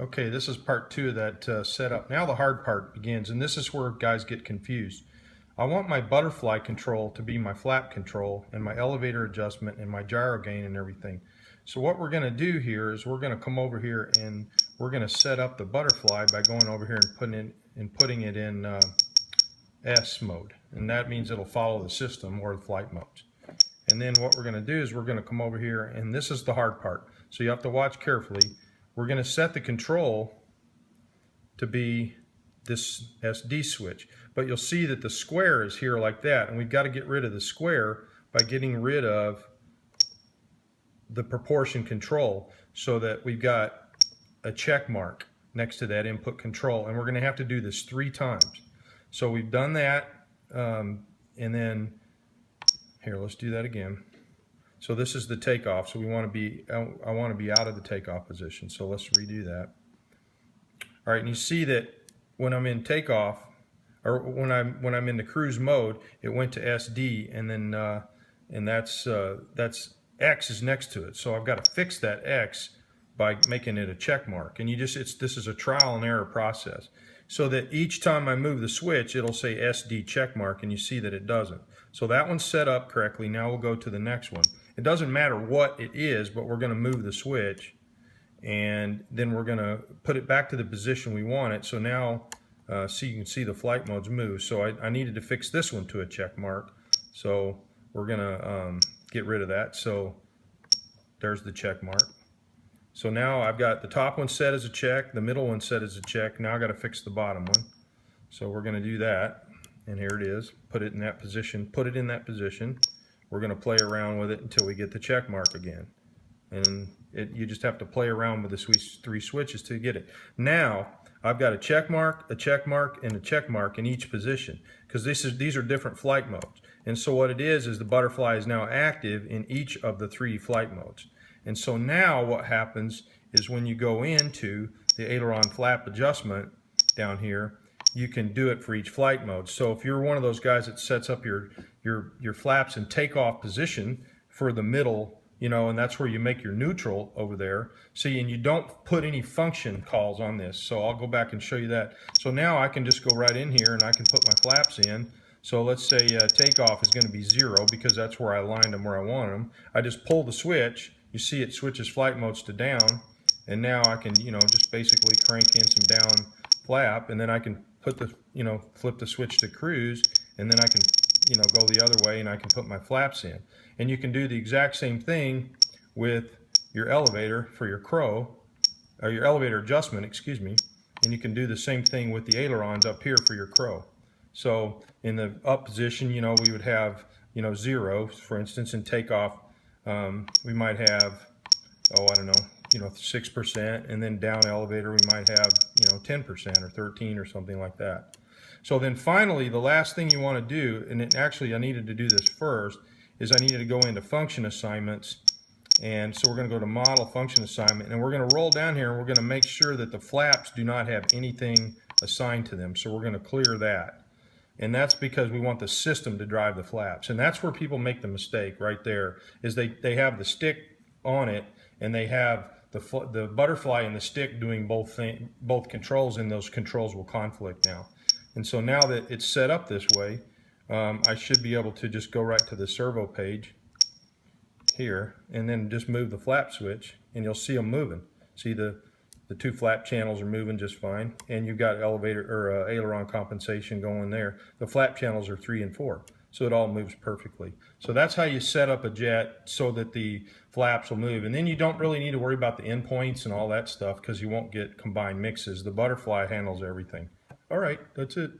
Okay, this is part two of that setup. Now the hard part begins, and this is where guys get confused. I want my butterfly control to be my flap control and my elevator adjustment and my gyro gain and everything. So what we're going to do here is we're going to come over here and we're going to set up the butterfly by going over here and putting it in S mode. And that means it'll follow the system or the flight modes. And then what we're going to do is we're going to come over here, and this is the hard part. So you have to watch carefully. We're going to set the control to be this SD switch, but you'll see that the square is here like that, and we've got to get rid of the square by getting rid of the proportion control so that we've got a check mark next to that input control, and we're going to have to do this 3 times. So we've done that, and then here, let's do that again. So this is the takeoff, so we want to be, I want to be out of the takeoff position, so let's redo that. All right, and you see that when I'm in takeoff, or when I'm in the cruise mode, it went to SD, and then and that's X is next to it. So I've got to fix that X by making it a check mark, and this is a trial and error process. So that each time I move the switch, it'll say SD check mark, and you see that it doesn't. So that one's set up correctly. Now we'll go to the next one. It doesn't matter what it is, but we're going to move the switch, and then we're going to put it back to the position we want it. So now, see, you can see the flight modes move. So I needed to fix this one to a check mark. So we're going to get rid of that. So there's the check mark. So now I've got the top one set as a check, the middle one set as a check. Now I've got to fix the bottom one. So we're going to do that. And here it is. Put it in that position. Put it in that position. We're going to play around with it until we get the check mark again. And you just have to play around with the 3 switches to get it. Now, I've got a check mark, and a check mark in each position, because these are different flight modes. And so what it is the butterfly is now active in each of the 3 flight modes. And so now what happens is when you go into the aileron flap adjustment down here, you can do it for each flight mode. So if you're one of those guys that sets up your flaps in takeoff position for the middle, and that's where you make your neutral over there. See, and you don't put any function calls on this. So I'll go back and show you that. So now I can just go right in here and I can put my flaps in. So let's say takeoff is going to be 0 because that's where I aligned them where I want them. I just pull the switch. You see it switches flight modes to down. And now I can, just basically crank in some down flap, and then I can put the, flip the switch to cruise, and then I can, go the other way and I can put my flaps in. And you can do the exact same thing with your elevator for your crow, or your elevator adjustment, excuse me, and you can do the same thing with the ailerons up here for your crow. So in the up position, we would have, 0, for instance. In takeoff, we might have, I don't know, 6%, and then down elevator we might have 10% or 13 or something like that. So then finally, the last thing you want to do, and actually I needed to do this first, is I needed to go into function assignments. And so we're going to go to model function assignment, and we're going to roll down here, and we're going to make sure that the flaps do not have anything assigned to them. So we're going to clear that. And that's because we want the system to drive the flaps. And that's where people make the mistake right there, is they have the stick on it, and they have the butterfly and the stick doing both controls, and those controls will conflict now. And so now that it's set up this way, I should be able to just go right to the servo page here, and then just move the flap switch, and you'll see them moving. See the 2 flap channels are moving just fine, and you've got elevator or aileron compensation going there. The flap channels are 3 and 4. So it all moves perfectly. So that's how you set up a jet so that the flaps will move. And then you don't really need to worry about the endpoints and all that stuff because you won't get combined mixes. The butterfly handles everything. All right, that's it.